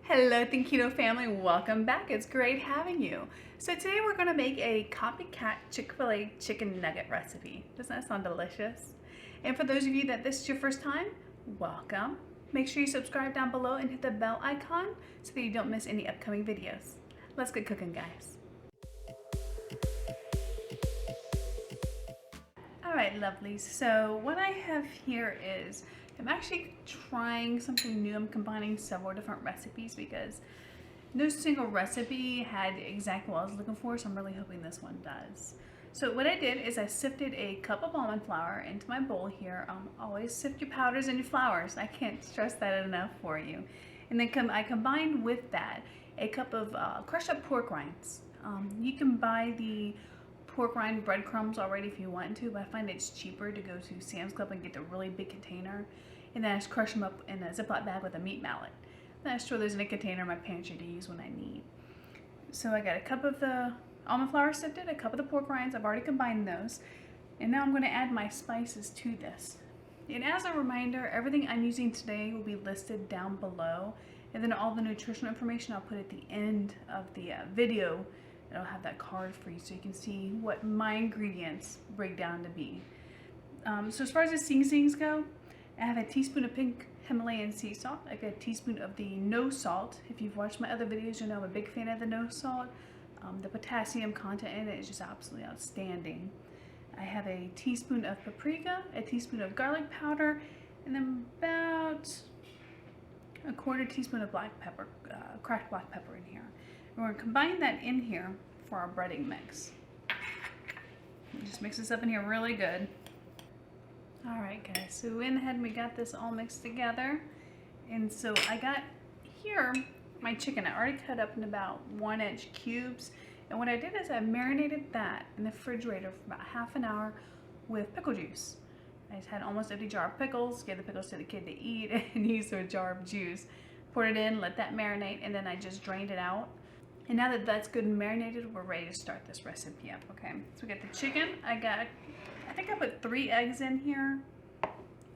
Hello, Keto family. Welcome back. It's great having you. So today we're going to make a Copycat Chick-Fil-A chicken nugget recipe. Doesn't that sound delicious? And for those of you that this is your first time, welcome. Make sure you subscribe down below and hit the bell icon so that you don't miss any upcoming videos. Let's get cooking, guys. Alright, lovelies. So what I have here is I'm actually trying something new. I'm combining several different recipes because no single recipe had exactly what I was looking for, so I'm really hoping this one does. So what I did is I sifted a cup of almond flour into my bowl here. Always sift your powders and your flours. I can't stress that enough for you. And then I combined with that a cup of crushed up pork rinds. You can buy the pork rind breadcrumbs already if you want to, but I find it's cheaper to go to Sam's Club and get the really big container, and then I just crush them up in a Ziploc bag with a meat mallet. Then I store those in a container in my pantry to use when I need. So I got a cup of the almond flour sifted, a cup of the pork rinds. I've already combined those, and now I'm going to add my spices to this. And as a reminder, everything I'm using today will be listed down below, and then all the nutritional information I'll put at the end of the video. It'll have that card for you so you can see what my ingredients break down to be. So as far as the seasonings go, I have a teaspoon of pink Himalayan sea salt. I got a teaspoon of the no salt. If you've watched my other videos, you know I'm a big fan of the no salt. The potassium content in it is just absolutely outstanding. I have a teaspoon of paprika, a teaspoon of garlic powder, and then about a quarter teaspoon of black pepper, cracked black pepper in here. And we're going to combine that in here for our breading mix. Just mix this up in here really good. Alright guys, so we went ahead and we got this all mixed together. And so I got here my chicken. I already cut up in about 1-inch cubes. And what I did is I marinated that in the refrigerator for about half an hour with pickle juice. I just had an almost empty jar of pickles, gave the pickles to the kid to eat, and used a jar of juice. Poured it in, let that marinate, and then I just drained it out. And now that that's good and marinated, we're ready to start this recipe up, okay? So we got the chicken. I think I put 3 eggs in here.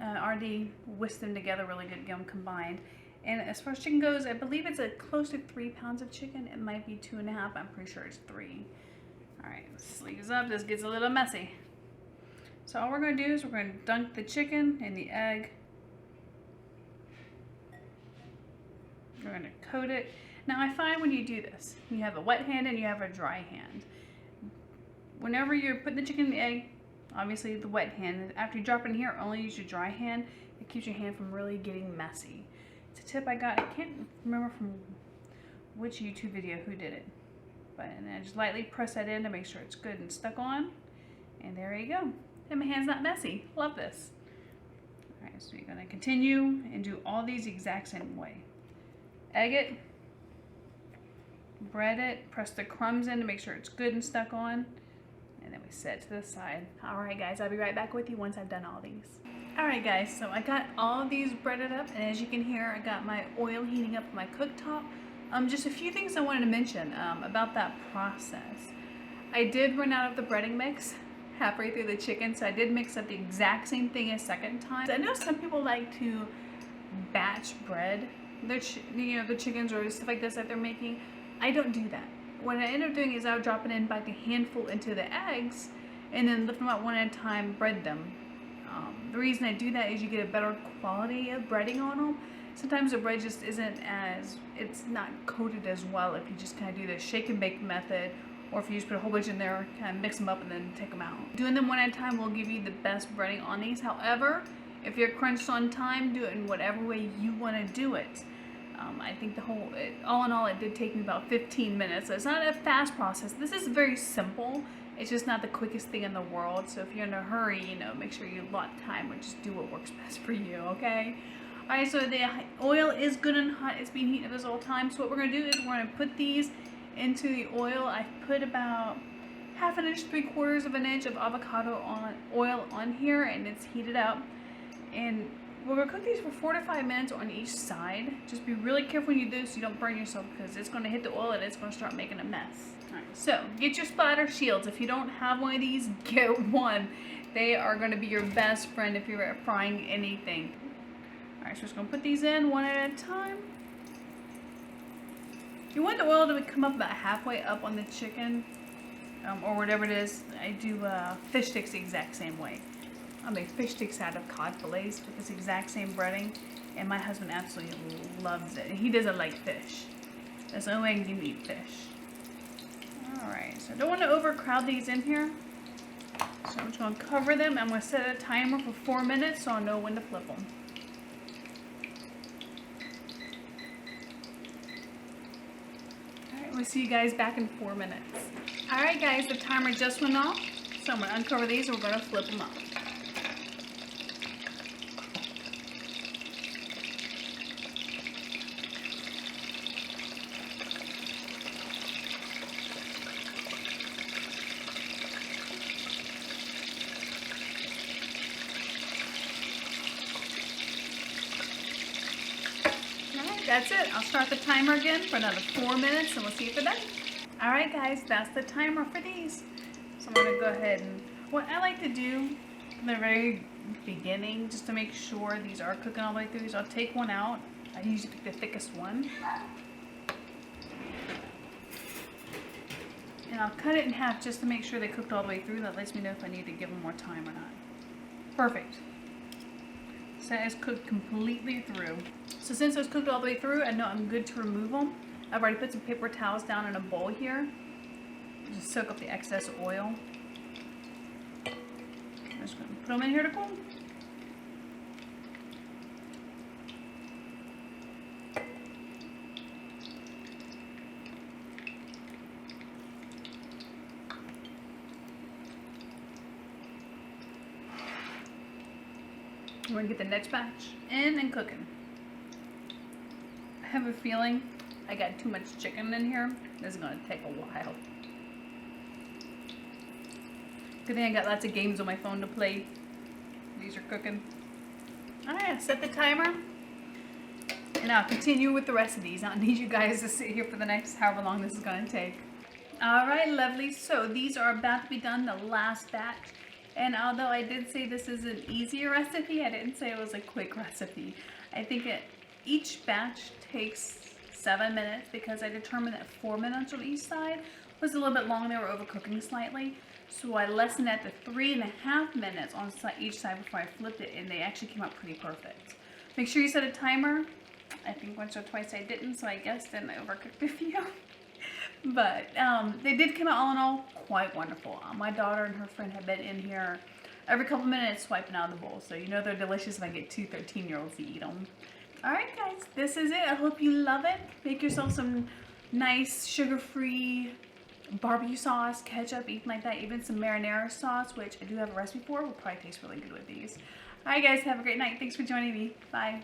Already whisked them together really good, get them combined. And as far as chicken goes, I believe it's close to 3 pounds of chicken. It might be 2.5, I'm pretty sure it's 3. All right, sleeves up, this gets a little messy. So all we're gonna do is we're gonna dunk the chicken in the egg. We're gonna coat it. Now I find when you do this, you have a wet hand and you have a dry hand. Whenever you're putting the chicken in the egg, obviously the wet hand, after you drop it in here, only use your dry hand. It keeps your hand from really getting messy. It's a tip I got, I can't remember from which YouTube video who did it. And then I just lightly press that in to make sure it's good and stuck on. And there you go. And my hand's not messy. Love this. All right, so you're gonna continue and do all these exact same way. Egg it. Bread it, press the crumbs in to make sure it's good and stuck on, and then we set it to the side. Alright guys, I'll be right back with you once I've done all these. Alright guys, so I got all of these breaded up, and as you can hear, I got my oil heating up on my cooktop. Just a few things I wanted to mention about that process. I did run out of the breading mix halfway through the chicken, so I did mix up the exact same thing a second time. I know some people like to batch bread the chickens or stuff like this that they're making. I don't do that. What I end up doing is I'll drop it in by the handful into the eggs and then lift them out one at a time, bread them. The reason I do that is you get a better quality of breading on them. Sometimes the bread just it's not coated as well if you just kind of do the shake and bake method, or if you just put a whole bunch in there, kind of mix them up and then take them out. Doing them one at a time will give you the best breading on these. However, if you're crunched on time, do it in whatever way you want to do it. I think all in all, it did take me about 15 minutes. So it's not a fast process. This is very simple. It's just not the quickest thing in the world. So if you're in a hurry, make sure you allot time or just do what works best for you, okay? All right, so the oil is good and hot. It's being heated up this whole time. So what we're gonna do is we're gonna put these into the oil. I put about 1/2 inch, 3/4 of an inch of avocado oil on here, and it's heated up. And we're going to cook these for 4 to 5 minutes on each side. Just be really careful when you do so you don't burn yourself, because it's going to hit the oil and it's going to start making a mess. Alright, so get your splatter shields. If you don't have one of these, get one. They are going to be your best friend if you're frying anything. Alright, so we're just going to put these in one at a time. You want the oil to come up about halfway up on the chicken, or whatever it is. I do fish sticks the exact same way. I make fish sticks out of cod fillets with this exact same breading, and my husband absolutely loves it. He doesn't like fish. That's the only way he can eat fish. Alright, so I don't want to overcrowd these in here. So I'm just going to cover them. I'm going to set a timer for 4 minutes so I'll know when to flip them. Alright, we'll see you guys back in 4 minutes. Alright guys, the timer just went off. So I'm going to uncover these and we're going to flip them up. That's it. I'll start the timer again for another 4 minutes and we'll see if they're done. Alright guys, that's the timer for these. So I'm going to go ahead and, what I like to do in the very beginning, just to make sure these are cooking all the way through, is I'll take one out. I usually pick the thickest one. And I'll cut it in half just to make sure they cooked all the way through. That lets me know if I need to give them more time or not. Perfect. So it's cooked completely through. So since it's cooked all the way through, I know I'm good to remove them. I've already put some paper towels down in a bowl here. Just soak up the excess oil. I'm just going to put them in here to cool. We're going to get the next batch in and cooking. I have a feeling I got too much chicken in here. This is going to take a while. Good thing I got lots of games on my phone to play. These are cooking. Alright, set the timer. And I'll continue with the rest of these. I don't need you guys to sit here for the next however long this is going to take. Alright, lovely. So these are about to be done, the last batch. And although I did say this is an easier recipe, I didn't say it was a quick recipe. I think each batch takes 7 minutes because I determined that 4 minutes on each side was a little bit long. They were overcooking slightly. So I lessened that to 3.5 minutes on each side before I flipped it, and they actually came out pretty perfect. Make sure you set a timer. I think once or twice I didn't, so I guess then I overcooked a few. But they did come out all in all quite wonderful. My daughter and her friend have been in here every couple minutes swiping out of the bowl. So you know they're delicious if I get 2 13-year-olds to eat them. Alright guys, this is it. I hope you love it. Make yourself some nice sugar-free barbecue sauce, ketchup, even like that. Even some marinara sauce, which I do have a recipe for. Will probably taste really good with these. Alright guys, have a great night. Thanks for joining me. Bye.